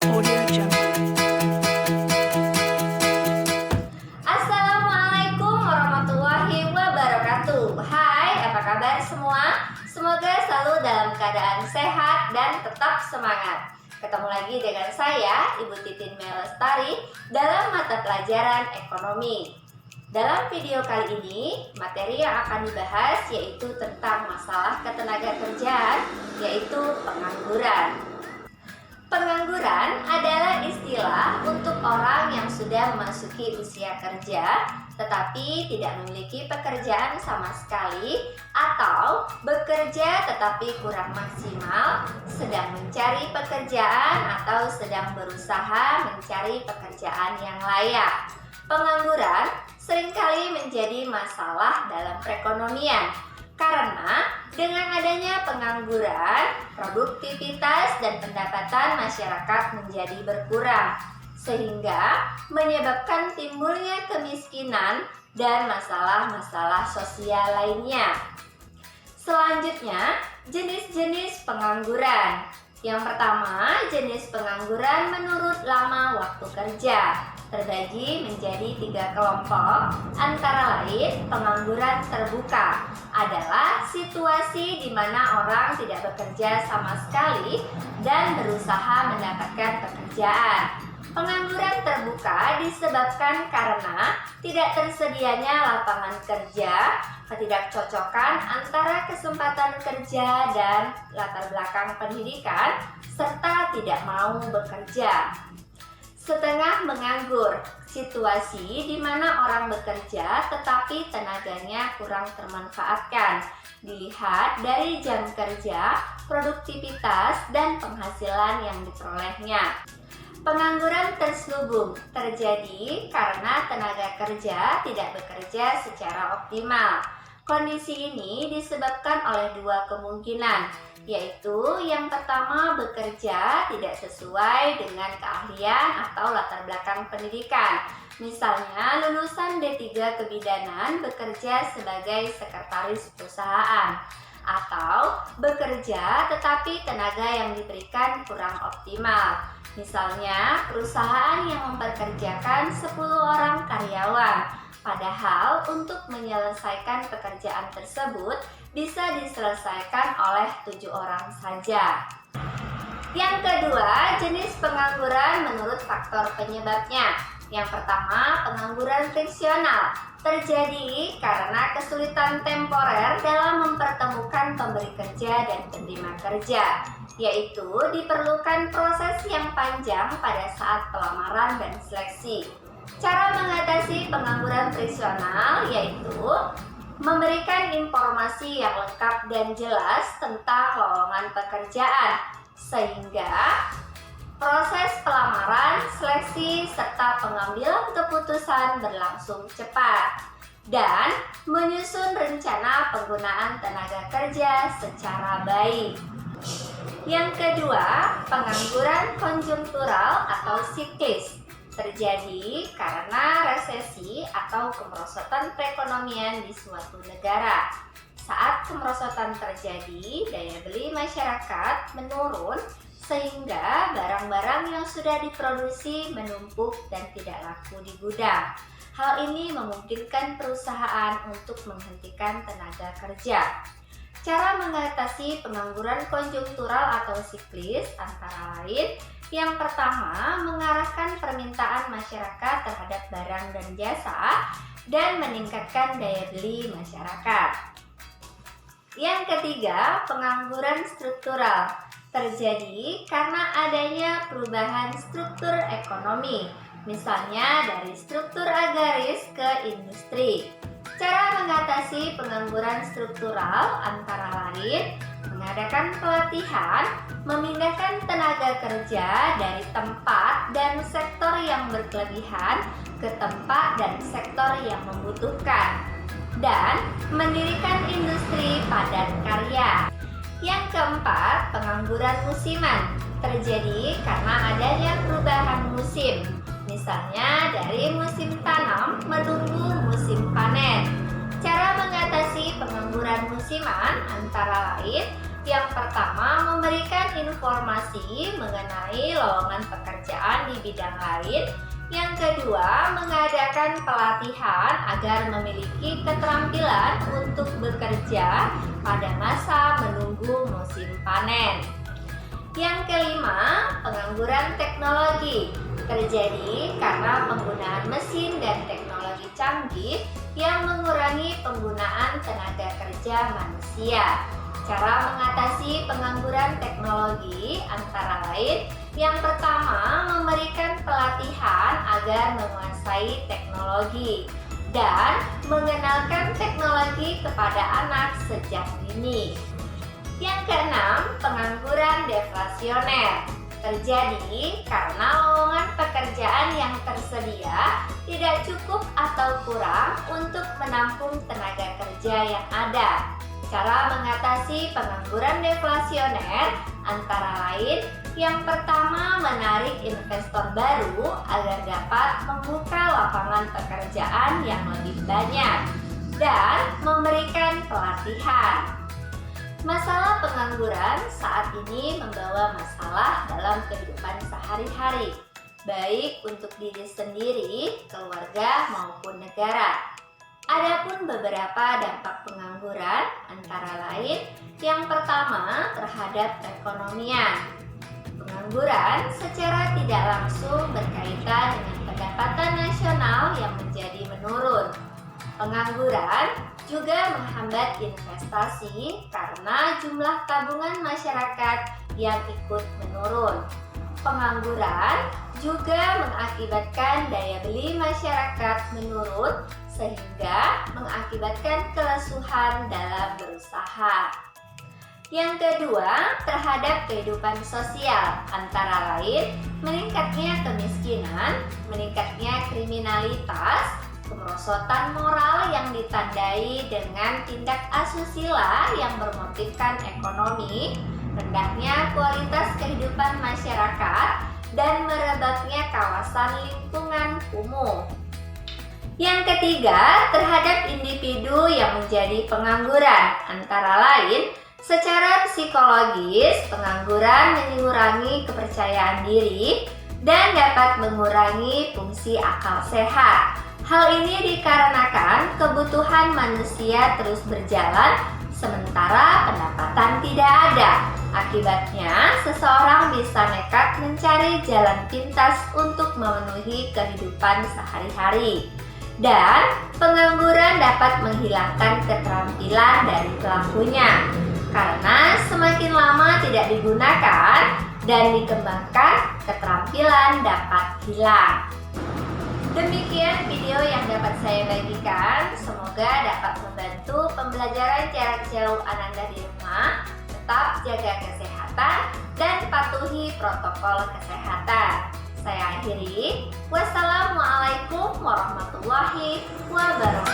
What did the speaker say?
Audio Jungle. Assalamualaikum warahmatullahi wabarakatuh. Hai, apa kabar semua? Semoga selalu dalam keadaan sehat dan tetap semangat. Ketemu lagi dengan saya, Ibu Titin Melestari, dalam mata pelajaran ekonomi. Dalam video kali ini, materi yang akan dibahas yaitu tentang masalah ketenagakerjaan, yaitu pengangguran. Pengangguran adalah istilah untuk orang yang sudah memasuki usia kerja tetapi tidak memiliki pekerjaan sama sekali, atau bekerja tetapi kurang maksimal, sedang mencari pekerjaan atau sedang berusaha mencari pekerjaan yang layak. Pengangguran seringkali menjadi masalah dalam perekonomian karena dengan adanya pengangguran, produktivitas dan pendapatan masyarakat menjadi berkurang, sehingga menyebabkan timbulnya kemiskinan dan masalah-masalah sosial lainnya. Selanjutnya, jenis-jenis pengangguran. Yang pertama, jenis pengangguran menurut lama waktu kerja. Terbagi menjadi 3 kelompok, antara lain pengangguran terbuka adalah situasi di mana orang tidak bekerja sama sekali dan berusaha mendapatkan pekerjaan. Pengangguran terbuka disebabkan karena tidak tersedianya lapangan kerja, ketidakcocokan antara kesempatan kerja dan latar belakang pendidikan, serta tidak mau bekerja. Setengah menganggur, situasi di mana orang bekerja tetapi tenaganya kurang termanfaatkan, dilihat dari jam kerja, produktivitas, dan penghasilan yang diperolehnya. Pengangguran terselubung terjadi karena tenaga kerja tidak bekerja secara optimal. Kondisi ini disebabkan oleh 2 kemungkinan, yaitu yang pertama bekerja tidak sesuai dengan keahlian atau latar belakang pendidikan. Misalnya lulusan D3 Kebidanan bekerja sebagai sekretaris perusahaan, atau bekerja tetapi tenaga yang diberikan kurang optimal. Misalnya perusahaan yang mempekerjakan 10 orang karyawan, padahal untuk menyelesaikan pekerjaan tersebut bisa diselesaikan oleh 7 orang saja. Yang kedua, jenis pengangguran menurut faktor penyebabnya. Yang pertama, pengangguran friksional terjadi karena kesulitan temporer dalam mempertemukan pemberi kerja dan penerima kerja, yaitu diperlukan proses yang panjang pada saat pelamaran dan seleksi. Cara mengatasi pengangguran friksional yaitu memberikan informasi yang lengkap dan jelas tentang lowongan pekerjaan, sehingga proses pelamaran, seleksi, serta pengambilan keputusan berlangsung cepat, dan menyusun rencana penggunaan tenaga kerja secara baik. Yang kedua, pengangguran konjungtural atau siklis terjadi karena resesi atau kemerosotan perekonomian di suatu negara. Saat kemerosotan terjadi, daya beli masyarakat menurun sehingga barang-barang yang sudah diproduksi menumpuk dan tidak laku di gudang. Hal ini memungkinkan perusahaan untuk menghentikan tenaga kerja. Cara mengatasi pengangguran konjungtural atau siklis antara lain, yang pertama, mengarahkan permintaan masyarakat terhadap barang dan jasa dan meningkatkan daya beli masyarakat. Yang ketiga, pengangguran struktural terjadi karena adanya perubahan struktur ekonomi, misalnya dari struktur agraris ke industri. Cara mengatasi pengangguran struktural antara lain mengadakan pelatihan, memindahkan tenaga kerja dari tempat dan sektor yang berkelebihan ke tempat dan sektor yang membutuhkan, dan mendirikan industri padat karya. Yang keempat, pengangguran musiman terjadi karena adanya perubahan musim, misalnya dari musim tanam menunggu musim panen. Cara mengatasi pengangguran musiman antara lain Yang pertama, memberikan informasi mengenai lowongan pekerjaan di bidang lain. Yang kedua, mengadakan pelatihan agar memiliki keterampilan untuk bekerja pada masa menunggu musim panen. Yang kelima, pengangguran teknologi terjadi karena penggunaan mesin dan teknologi canggih yang mengurangi penggunaan tenaga kerja manusia. Cara mengatasi pengangguran teknologi antara lain, yang pertama, memberikan pelatihan agar menguasai teknologi dan mengenalkan teknologi kepada anak sejak dini. Yang keenam, pengangguran deflasioner terjadi karena lowongan pekerjaan yang tersedia tidak cukup atau kurang untuk menampung tenaga kerja yang ada. Cara mengatasi pengangguran deflasioner antara lain, yang pertama, menarik investor baru agar dapat membuka lapangan pekerjaan yang lebih banyak dan memberikan pelatihan. Masalah pengangguran saat ini membawa masalah dalam kehidupan sehari-hari, baik untuk diri sendiri, keluarga, maupun negara. Adapun beberapa dampak pengangguran antara lain, yang pertama terhadap perekonomian. Pengangguran secara tidak langsung berkaitan dengan pendapatan nasional yang menjadi menurun. Pengangguran juga menghambat investasi karena jumlah tabungan masyarakat yang ikut menurun. Pengangguran juga mengakibatkan daya beli masyarakat menurun sehingga mengakibatkan kelesuan dalam berusaha. Yang kedua, terhadap kehidupan sosial, antara lain meningkatnya kemiskinan, meningkatnya kriminalitas, kemerosotan moral yang ditandai dengan tindak asusila yang bermotifkan ekonomi, rendahnya kualitas kehidupan masyarakat, dan merebaknya kawasan lingkungan kumuh. Yang ketiga, terhadap individu yang menjadi pengangguran, antara lain secara psikologis, pengangguran mengurangi kepercayaan diri dan dapat mengurangi fungsi akal sehat. Hal ini dikarenakan kebutuhan manusia terus berjalan sementara pendapatan tidak ada. Akibatnya, seseorang bisa nekat mencari jalan pintas untuk memenuhi kehidupan sehari-hari. Dan pengangguran dapat menghilangkan keterampilan dari pelakunya karena semakin lama tidak digunakan dan dikembangkan, keterampilan dapat hilang. Demikian video yang dapat saya bagikan. Semoga dapat membantu pembelajaran jarak jauh Ananda di rumah. Tetap jaga kesehatan dan patuhi protokol kesehatan. Saya akhiri. Wassalamualaikum warahmatullahi wabarakatuh.